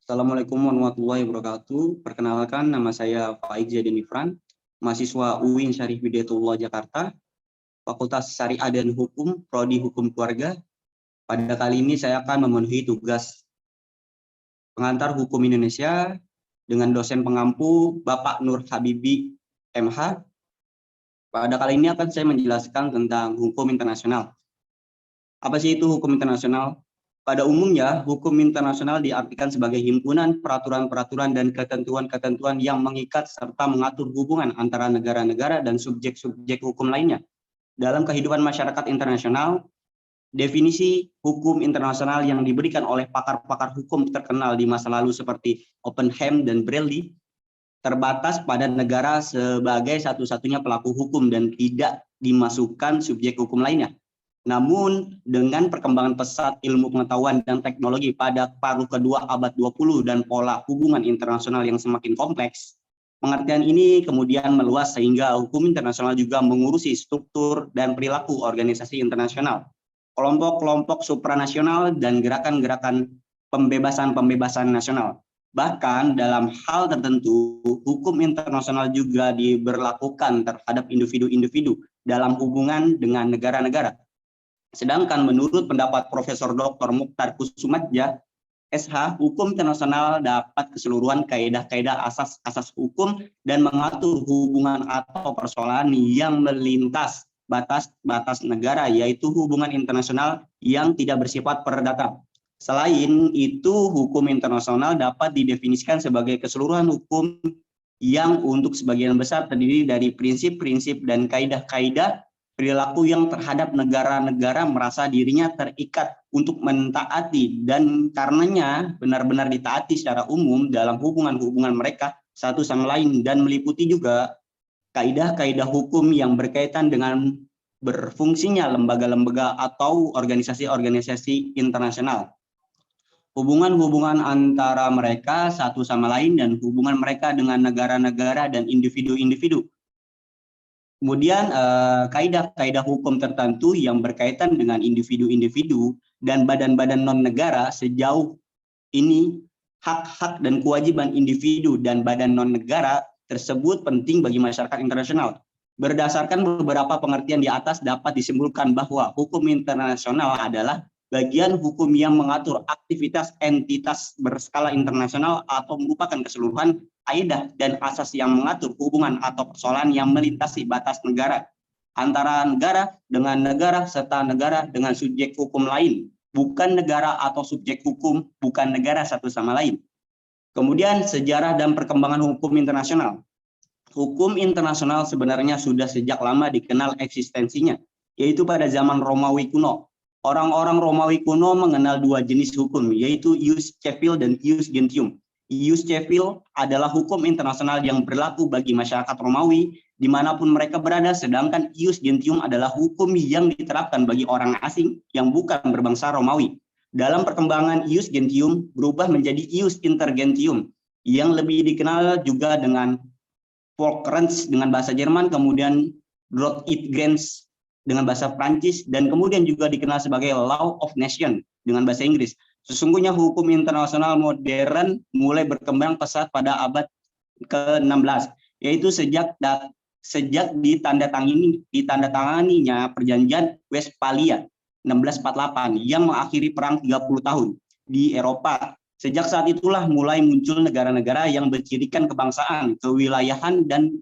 Assalamualaikum warahmatullahi wabarakatuh. Perkenalkan, nama saya Faik Zaidin Ifran, mahasiswa UIN Syarif Hidayatullah Jakarta, Fakultas Syariah dan Hukum, Prodi Hukum Keluarga. Pada kali ini saya akan memenuhi tugas pengantar hukum Indonesia dengan dosen pengampu Bapak Nur Habibi MH. Pada kali ini akan saya menjelaskan tentang hukum internasional. Apa sih itu hukum internasional? Pada umumnya, hukum internasional diartikan sebagai himpunan peraturan-peraturan dan ketentuan-ketentuan yang mengikat serta mengatur hubungan antara negara-negara dan subjek-subjek hukum lainnya. Dalam kehidupan masyarakat internasional, definisi hukum internasional yang diberikan oleh pakar-pakar hukum terkenal di masa lalu seperti Oppenheim dan Bradley terbatas pada negara sebagai satu-satunya pelaku hukum dan tidak dimasukkan subjek hukum lainnya. Namun, dengan perkembangan pesat ilmu pengetahuan dan teknologi pada paruh kedua abad 20 dan pola hubungan internasional yang semakin kompleks, pengertian ini kemudian meluas sehingga hukum internasional juga mengurusi struktur dan perilaku organisasi internasional, kelompok-kelompok supranasional, dan gerakan-gerakan pembebasan-pembebasan nasional. Bahkan dalam hal tertentu, hukum internasional juga diberlakukan terhadap individu-individu dalam hubungan dengan negara-negara. Sedangkan menurut pendapat Profesor Dr. Mukhtar Kusumadja, SH, hukum internasional dapat keseluruhan kaidah-kaidah asas-asas hukum dan mengatur hubungan atau persoalan yang melintas batas-batas negara, yaitu hubungan internasional yang tidak bersifat perdata. Selain itu, hukum internasional dapat didefinisikan sebagai keseluruhan hukum yang untuk sebagian besar terdiri dari prinsip-prinsip dan kaidah-kaidah perilaku yang terhadap negara-negara merasa dirinya terikat untuk mentaati dan karenanya benar-benar ditaati secara umum dalam hubungan-hubungan mereka satu sama lain, dan meliputi juga kaidah-kaidah hukum yang berkaitan dengan berfungsinya lembaga-lembaga atau organisasi-organisasi internasional, hubungan-hubungan antara mereka satu sama lain, dan hubungan mereka dengan negara-negara dan individu-individu. Kemudian kaidah-kaidah hukum tertentu yang berkaitan dengan individu-individu dan badan-badan non-negara sejauh ini hak-hak dan kewajiban individu dan badan non-negara tersebut penting bagi masyarakat internasional. Berdasarkan beberapa pengertian di atas dapat disimpulkan bahwa hukum internasional adalah bagian hukum yang mengatur aktivitas entitas berskala internasional atau merupakan keseluruhan kaidah dan asas yang mengatur hubungan atau persoalan yang melintasi batas negara, antara negara dengan negara, serta negara dengan subjek hukum lain, bukan negara atau subjek hukum, bukan negara satu sama lain. Kemudian sejarah dan perkembangan hukum internasional. Hukum internasional sebenarnya sudah sejak lama dikenal eksistensinya, yaitu pada zaman Romawi kuno. Orang-orang Romawi kuno mengenal dua jenis hukum, yaitu ius civil dan ius gentium. Ius civil adalah hukum internasional yang berlaku bagi masyarakat Romawi dimanapun mereka berada, sedangkan ius gentium adalah hukum yang diterapkan bagi orang asing yang bukan berbangsa Romawi. Dalam perkembangan ius gentium berubah menjadi ius intergentium, yang lebih dikenal juga dengan Volksrecht dengan bahasa Jerman, kemudian Droit-it-Gens dengan bahasa Prancis, dan kemudian juga dikenal sebagai Law of Nation dengan bahasa Inggris. Sesungguhnya hukum internasional modern mulai berkembang pesat pada abad ke-16, yaitu sejak ditandatanganinya Perjanjian Westphalia 1648 yang mengakhiri perang 30 tahun di Eropa. Sejak saat itulah mulai muncul negara-negara yang bercirikan kebangsaan, kewilayahan, dan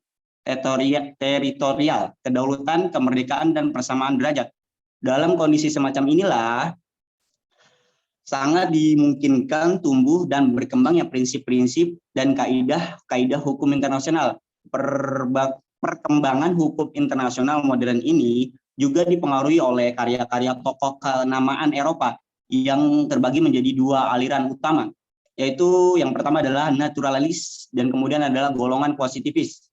teritorial, kedaulatan, kemerdekaan, dan persamaan derajat. Dalam kondisi semacam inilah sangat dimungkinkan tumbuh dan berkembangnya prinsip-prinsip dan kaidah hukum internasional. Perkembangan hukum internasional modern ini juga dipengaruhi oleh karya-karya tokoh kenamaan Eropa yang terbagi menjadi dua aliran utama, yaitu yang pertama adalah naturalis dan kemudian adalah golongan positivis.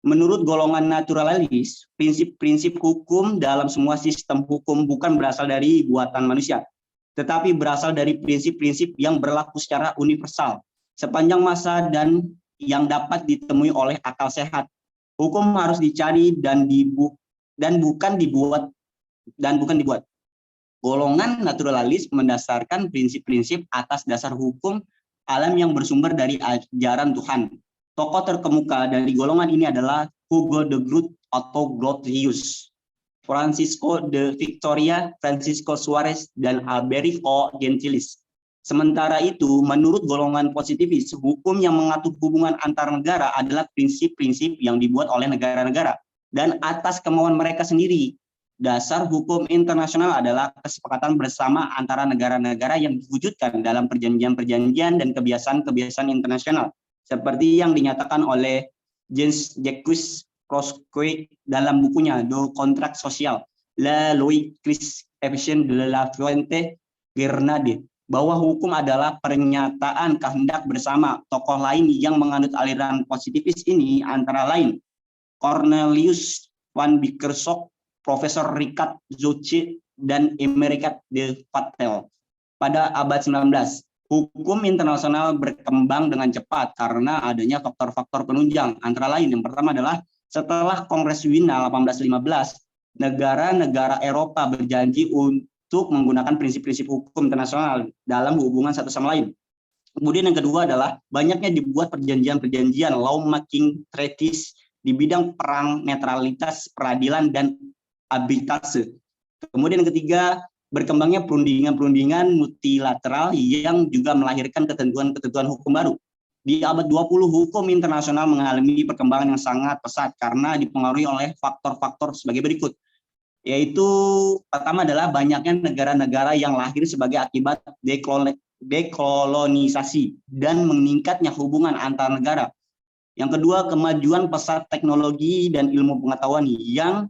Menurut golongan naturalis, prinsip-prinsip hukum dalam semua sistem hukum bukan berasal dari buatan manusia, tetapi berasal dari prinsip-prinsip yang berlaku secara universal sepanjang masa dan yang dapat ditemui oleh akal sehat. Hukum harus dicari dan bukan dibuat. Golongan naturalis mendasarkan prinsip-prinsip atas dasar hukum alam yang bersumber dari ajaran Tuhan. Tokoh terkemuka dari golongan ini adalah Hugo de Groot atau Grotius, Francisco de Victoria, Francisco Suarez, dan Alberico Gentilis. Sementara itu, menurut golongan positivis, hukum yang mengatur hubungan antar negara adalah prinsip-prinsip yang dibuat oleh negara-negara dan atas kemauan mereka sendiri. Dasar hukum internasional adalah kesepakatan bersama antara negara-negara yang diwujudkan dalam perjanjian-perjanjian dan kebiasaan-kebiasaan internasional, seperti yang dinyatakan oleh James Jacques Roscoe dalam bukunya Do Contrat Social, La Loi Christian de la Fuente Gernade, bahwa hukum adalah pernyataan kehendak bersama. Tokoh lain yang menganut aliran positivis ini antara lain Cornelius van Bickershoek, Profesor Richard Zoche, dan Emericat de Patel. Pada abad 19, hukum internasional berkembang dengan cepat karena adanya faktor-faktor penunjang. Antara lain, yang pertama adalah setelah Kongres Wina 1815, negara-negara Eropa berjanji untuk menggunakan prinsip-prinsip hukum internasional dalam hubungan satu sama lain. Kemudian yang kedua adalah banyaknya dibuat perjanjian-perjanjian lawmaking treaties di bidang perang, netralitas, peradilan, dan arbitrase. Kemudian yang ketiga, berkembangnya perundingan-perundingan multilateral yang juga melahirkan ketentuan-ketentuan hukum baru. Di abad 20, hukum internasional mengalami perkembangan yang sangat pesat karena dipengaruhi oleh faktor-faktor sebagai berikut. Yaitu pertama adalah banyaknya negara-negara yang lahir sebagai akibat dekolonisasi dan meningkatnya hubungan antar negara. Yang kedua, kemajuan pesat teknologi dan ilmu pengetahuan yang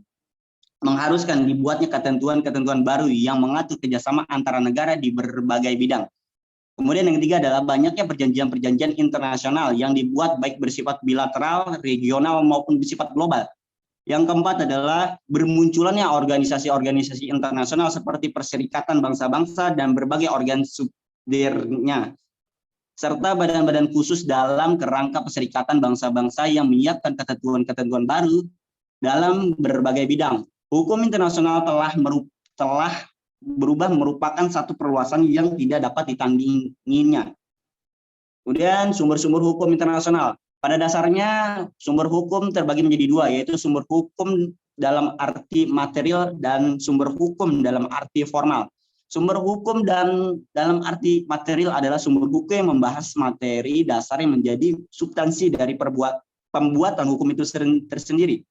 mengharuskan dibuatnya ketentuan-ketentuan baru yang mengatur kerjasama antara negara di berbagai bidang. Kemudian yang ketiga adalah banyaknya perjanjian-perjanjian internasional yang dibuat baik bersifat bilateral, regional, maupun bersifat global. Yang keempat adalah bermunculannya organisasi-organisasi internasional seperti Perserikatan Bangsa-Bangsa dan berbagai organ subsidiarnya, serta badan-badan khusus dalam kerangka Perserikatan Bangsa-Bangsa yang menyiapkan ketentuan-ketentuan baru dalam berbagai bidang. Hukum internasional telah berubah merupakan satu perluasan yang tidak dapat ditandinginya. Kemudian sumber-sumber hukum internasional. Pada dasarnya sumber hukum terbagi menjadi dua, yaitu sumber hukum dalam arti material dan sumber hukum dalam arti formal. Sumber hukum dan dalam arti material adalah sumber hukum yang membahas materi dasar yang menjadi substansi dari pembuatan hukum itu tersendiri.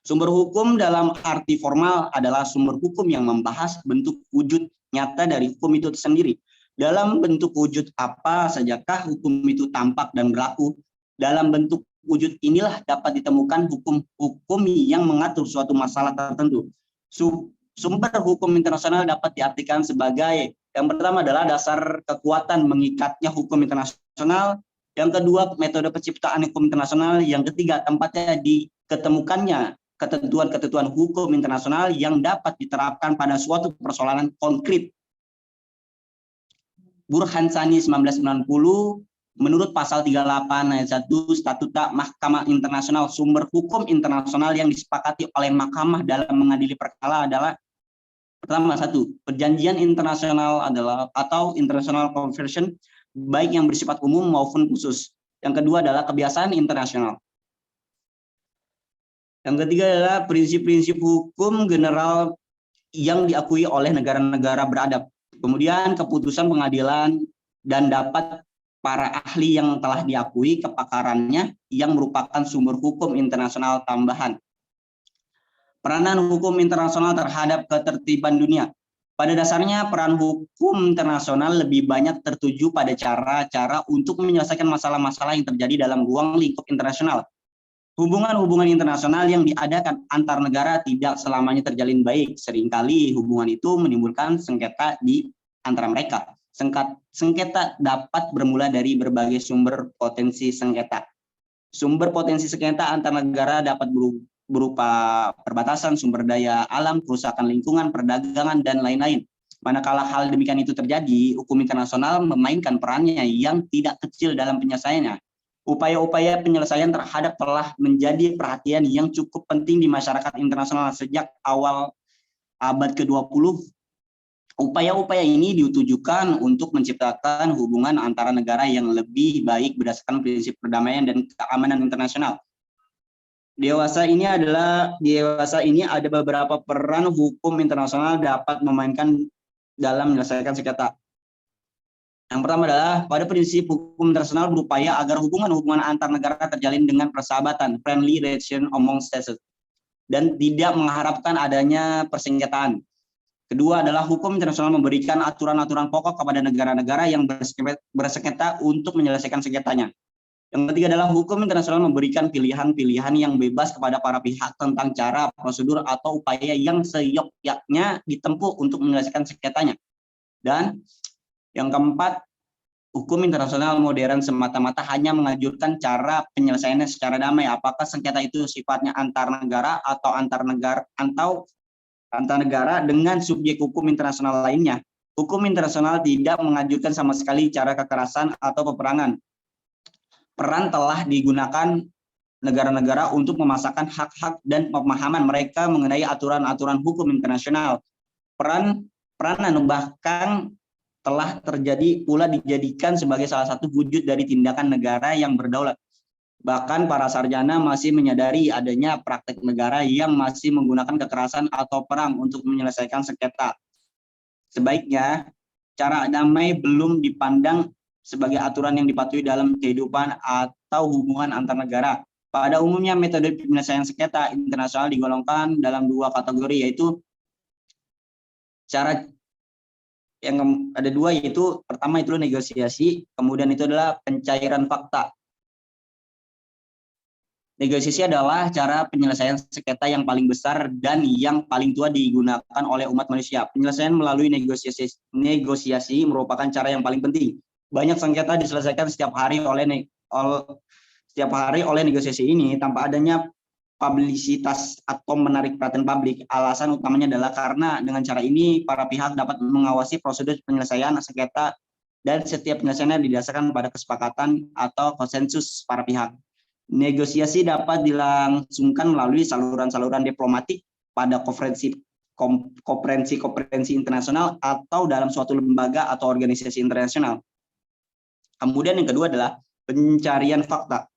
Sumber hukum dalam arti formal adalah sumber hukum yang membahas bentuk wujud nyata dari hukum itu sendiri. Dalam bentuk wujud apa sajakah hukum itu tampak dan berlaku? Dalam bentuk wujud inilah dapat ditemukan hukum-hukum yang mengatur suatu masalah tertentu. Sumber hukum internasional dapat diartikan sebagai yang pertama adalah dasar kekuatan mengikatnya hukum internasional, yang kedua metode penciptaan hukum internasional, yang ketiga tempatnya diketemukannya ketentuan-ketentuan hukum internasional yang dapat diterapkan pada suatu persoalan konkret. Burhansani 1990, menurut pasal 38 ayat 1 Statuta Mahkamah Internasional, sumber hukum internasional yang disepakati oleh mahkamah dalam mengadili perkara adalah pertama, satu, perjanjian internasional adalah atau international convention baik yang bersifat umum maupun khusus. Yang kedua adalah kebiasaan internasional. Yang ketiga adalah prinsip-prinsip hukum general yang diakui oleh negara-negara beradab. Kemudian keputusan pengadilan dan dapat para ahli yang telah diakui kepakarannya yang merupakan sumber hukum internasional tambahan. Peranan hukum internasional terhadap ketertiban dunia. Pada dasarnya peran hukum internasional lebih banyak tertuju pada cara-cara untuk menyelesaikan masalah-masalah yang terjadi dalam ruang lingkup internasional. Hubungan-hubungan internasional yang diadakan antar negara tidak selamanya terjalin baik. Seringkali hubungan itu menimbulkan sengketa di antara mereka. Sengketa dapat bermula dari berbagai sumber potensi sengketa. Sumber potensi sengketa antar negara dapat berupa perbatasan, sumber daya alam, kerusakan lingkungan, perdagangan, dan lain-lain. Manakala hal demikian itu terjadi, hukum internasional memainkan perannya yang tidak kecil dalam penyelesaiannya. Upaya-upaya penyelesaian terhadap telah menjadi perhatian yang cukup penting di masyarakat internasional sejak awal abad ke-20. Upaya-upaya ini ditujukan untuk menciptakan hubungan antara negara yang lebih baik berdasarkan prinsip perdamaian dan keamanan internasional. Dewasa ini ada beberapa peran hukum internasional dapat memainkan dalam menyelesaikan sengketa. Yang pertama adalah pada prinsip hukum internasional berupaya agar hubungan-hubungan antar negara terjalin dengan persahabatan, friendly relation among states, dan tidak mengharapkan adanya persengketaan. Kedua adalah hukum internasional memberikan aturan-aturan pokok kepada negara-negara yang bersengketa untuk menyelesaikan sengketanya. Yang ketiga adalah hukum internasional memberikan pilihan-pilihan yang bebas kepada para pihak tentang cara, prosedur, atau upaya yang seyogyanya ditempuh untuk menyelesaikan sengketanya. Dan yang keempat, hukum internasional modern semata-mata hanya menganjurkan cara penyelesaiannya secara damai. Apakah sengketa itu sifatnya antar negara atau antar negara dengan subjek hukum internasional lainnya. Hukum internasional tidak menganjurkan sama sekali cara kekerasan atau peperangan. Peran telah digunakan negara-negara untuk memasakkan hak-hak dan pemahaman mereka mengenai aturan-aturan hukum internasional. Peranan bahkan telah terjadi pula dijadikan sebagai salah satu wujud dari tindakan negara yang berdaulat. Bahkan para sarjana masih menyadari adanya praktek negara yang masih menggunakan kekerasan atau perang untuk menyelesaikan sengketa. Sebaiknya, cara damai belum dipandang sebagai aturan yang dipatuhi dalam kehidupan atau hubungan antar negara. Pada umumnya, metode penyelesaian sengketa internasional digolongkan dalam dua kategori, yaitu cara yang ada dua, yaitu pertama itu negosiasi, kemudian itu adalah pencairan fakta. Negosiasi adalah cara penyelesaian sengketa yang paling besar dan yang paling tua digunakan oleh umat manusia. Penyelesaian melalui negosiasi merupakan cara yang paling penting. Banyak sengketa diselesaikan setiap hari oleh negosiasi ini tanpa adanya publisitas atau menarik perhatian publik. Alasan utamanya adalah karena dengan cara ini para pihak dapat mengawasi prosedur penyelesaian sengketa dan setiap penyelesaiannya didasarkan pada kesepakatan atau konsensus para pihak. Negosiasi dapat dilangsungkan melalui saluran-saluran diplomatik pada konferensi internasional atau dalam suatu lembaga atau organisasi internasional. Kemudian yang kedua adalah pencarian fakta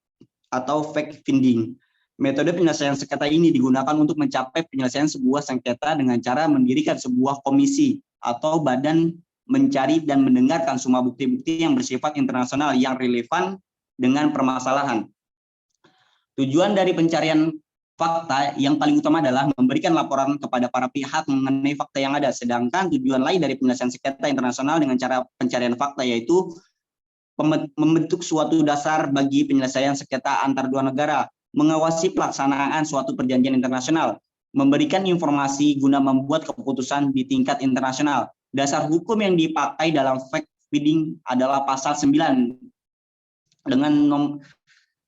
atau fact-finding. Metode penyelesaian sengketa ini digunakan untuk mencapai penyelesaian sebuah sengketa dengan cara mendirikan sebuah komisi atau badan mencari dan mendengarkan semua bukti-bukti yang bersifat internasional yang relevan dengan permasalahan. Tujuan dari pencarian fakta yang paling utama adalah memberikan laporan kepada para pihak mengenai fakta yang ada. Sedangkan tujuan lain dari penyelesaian sengketa internasional dengan cara pencarian fakta yaitu membentuk suatu dasar bagi penyelesaian sengketa antar dua negara, mengawasi pelaksanaan suatu perjanjian internasional, memberikan informasi guna membuat keputusan di tingkat internasional. Dasar hukum yang dipakai dalam fact-finding adalah pasal 9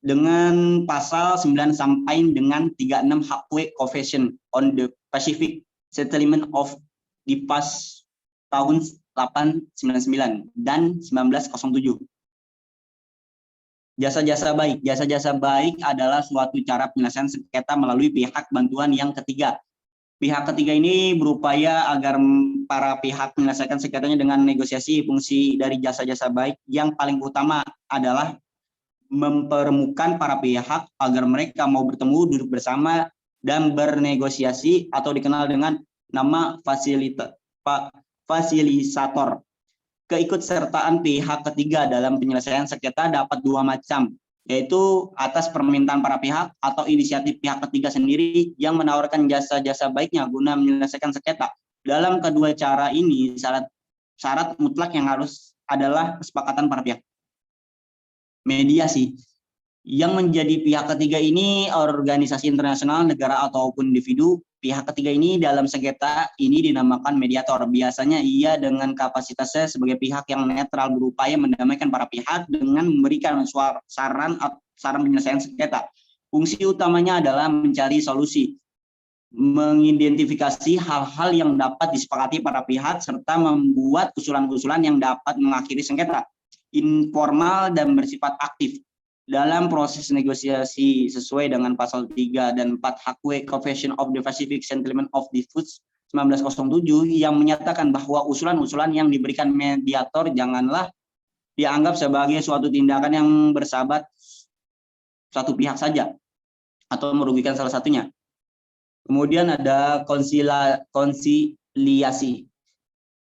dengan pasal 9 sampai dengan 36 Hague Convention on the Pacific Settlement of the Past tahun 899 dan 1907. Jasa-jasa baik. Jasa-jasa baik adalah suatu cara penyelesaian sengketa melalui pihak bantuan yang ketiga. Pihak ketiga ini berupaya agar para pihak menyelesaikan sengketanya dengan negosiasi. Fungsi dari jasa-jasa baik yang paling utama adalah mempertemukan para pihak agar mereka mau bertemu, duduk bersama, dan bernegosiasi atau dikenal dengan nama fasilisator. Keikutsertaan pihak ketiga dalam penyelesaian sengketa dapat dua macam, yaitu atas permintaan para pihak atau inisiatif pihak ketiga sendiri yang menawarkan jasa-jasa baiknya guna menyelesaikan sengketa. Dalam kedua cara ini, syarat mutlak yang harus adalah kesepakatan para pihak. Mediasi yang menjadi pihak ketiga ini organisasi internasional, negara ataupun individu. Pihak ketiga ini dalam sengketa ini dinamakan mediator. Biasanya ia dengan kapasitasnya sebagai pihak yang netral berupaya mendamaikan para pihak dengan memberikan saran penyelesaian sengketa. Fungsi utamanya adalah mencari solusi, mengidentifikasi hal-hal yang dapat disepakati para pihak serta membuat usulan-usulan yang dapat mengakhiri sengketa. Informal dan bersifat aktif dalam proses negosiasi sesuai dengan pasal 3 dan 4 Hague Convention of the Pacific Settlement of Disputes 1907 yang menyatakan bahwa usulan-usulan yang diberikan mediator janganlah dianggap sebagai suatu tindakan yang bersahabat satu pihak saja atau merugikan salah satunya. Kemudian ada konsiliasi.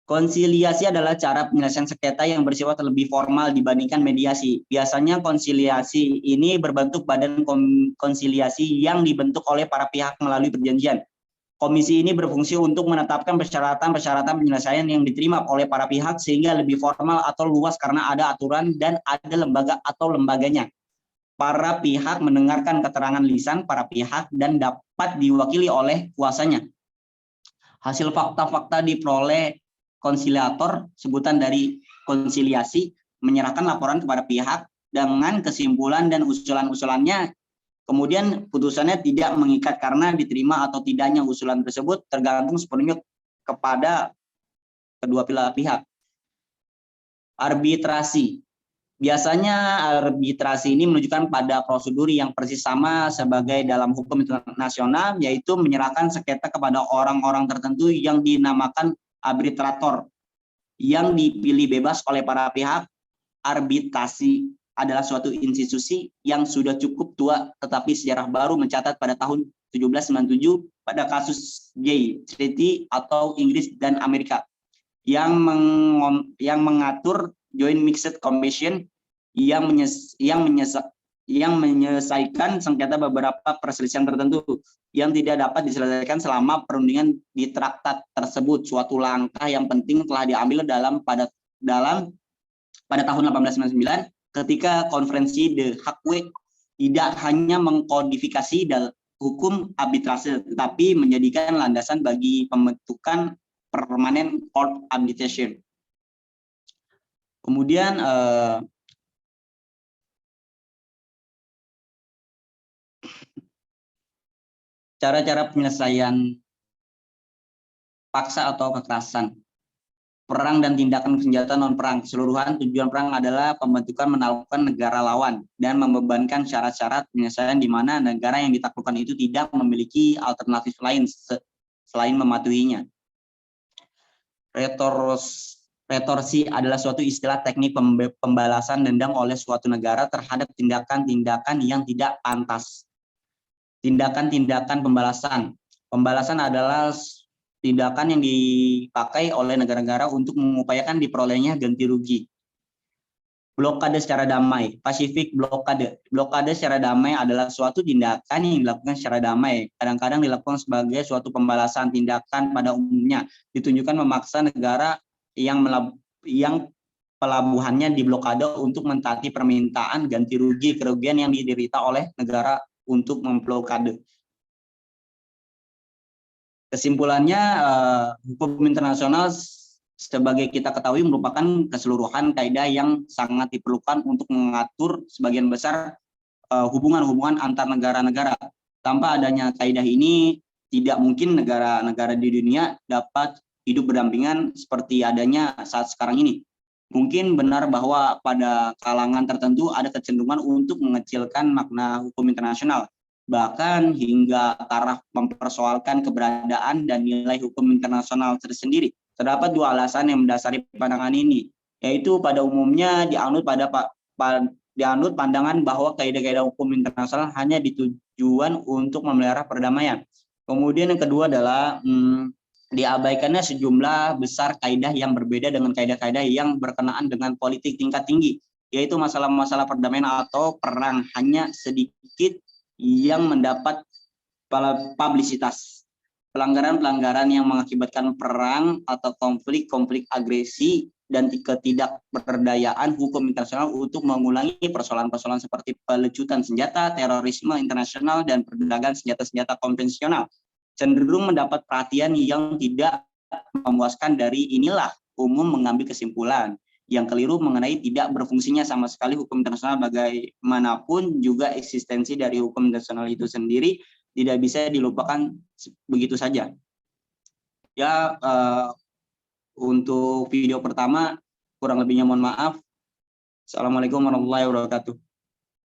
Konsiliasi adalah cara penyelesaian sengketa yang bersifat lebih formal dibandingkan mediasi. Biasanya konsiliasi ini berbentuk badan konsiliasi yang dibentuk oleh para pihak melalui perjanjian. Komisi ini berfungsi untuk menetapkan persyaratan-persyaratan penyelesaian yang diterima oleh para pihak sehingga lebih formal atau luas karena ada aturan dan ada lembaga atau lembaganya. Para pihak mendengarkan keterangan lisan para pihak dan dapat diwakili oleh kuasanya. Hasil fakta-fakta diperoleh konsiliator, sebutan dari konsiliasi, menyerahkan laporan kepada pihak dengan kesimpulan dan usulan-usulannya. Kemudian putusannya tidak mengikat karena diterima atau tidaknya usulan tersebut tergantung sepenuhnya kepada kedua belah pihak. Arbitrasi. Biasanya arbitrasi ini menunjukkan pada prosedur yang persis sama sebagai dalam hukum internasional, yaitu menyerahkan sengketa kepada orang-orang tertentu yang dinamakan arbitrator, yang dipilih bebas oleh para pihak. Arbitrasi adalah suatu institusi yang sudah cukup tua, tetapi sejarah baru mencatat pada tahun 1797 pada kasus Jay Treaty atau Inggris dan Amerika yang mengatur Joint Mixed Commission yang menyelesaikan sengketa beberapa perselisihan tertentu yang tidak dapat diselesaikan selama perundingan di traktat tersebut. Suatu langkah yang penting telah diambil pada tahun 1899 ketika konferensi The Hague tidak hanya mengkodifikasi hukum arbitrase, tetapi menjadikan landasan bagi pembentukan permanent court arbitration. Kemudian cara-cara penyelesaian paksa atau kekerasan. Perang dan tindakan senjata non-perang. Keseluruhan tujuan perang adalah pembentukan menaklukkan negara lawan dan membebankan syarat-syarat penyelesaian di mana negara yang ditaklukkan itu tidak memiliki alternatif lain selain mematuhinya. Retorsi adalah suatu istilah teknik pembalasan dendam oleh suatu negara terhadap tindakan-tindakan yang tidak pantas. Tindakan-tindakan pembalasan. Pembalasan adalah tindakan yang dipakai oleh negara-negara untuk mengupayakan diperolehnya ganti rugi. Blokade secara damai, Pacific Blokade. Blokade secara damai adalah suatu tindakan yang dilakukan secara damai. Kadang-kadang dilakukan sebagai suatu pembalasan tindakan pada umumnya. Ditunjukkan memaksa negara yang pelabuhannya diblokade untuk mentaati permintaan ganti rugi kerugian yang diderita oleh negara untuk memblokade. Kesimpulannya, hukum internasional sebagai kita ketahui merupakan keseluruhan kaidah yang sangat diperlukan untuk mengatur sebagian besar hubungan-hubungan antar negara-negara. Tanpa adanya kaidah ini, tidak mungkin negara-negara di dunia dapat hidup berdampingan seperti adanya saat sekarang ini. Mungkin benar bahwa pada kalangan tertentu ada kecenderungan untuk mengecilkan makna hukum internasional, bahkan hingga taraf mempersoalkan keberadaan dan nilai hukum internasional tersendiri. Terdapat dua alasan yang mendasari pandangan ini, yaitu pada umumnya dianut pandangan bahwa kaidah-kaidah hukum internasional hanya ditujuan untuk memelihara perdamaian. Kemudian yang kedua adalah diabaikannya sejumlah besar kaidah yang berbeda dengan kaidah-kaidah yang berkenaan dengan politik tingkat tinggi, yaitu masalah-masalah perdamaian atau perang hanya sedikit yang mendapat publisitas. Pelanggaran-pelanggaran yang mengakibatkan perang atau konflik agresi dan ketidakberdayaan hukum internasional untuk mengulangi persoalan-persoalan seperti pelecutan senjata, terorisme internasional, dan perdagangan senjata-senjata konvensional cenderung mendapat perhatian yang tidak memuaskan. Dari inilah umum mengambil kesimpulan yang keliru mengenai tidak berfungsinya sama sekali hukum internasional. Bagaimanapun juga eksistensi dari hukum internasional itu sendiri tidak bisa dilupakan begitu saja. Ya, untuk video pertama kurang lebihnya mohon maaf. Assalamualaikum warahmatullahi wabarakatuh.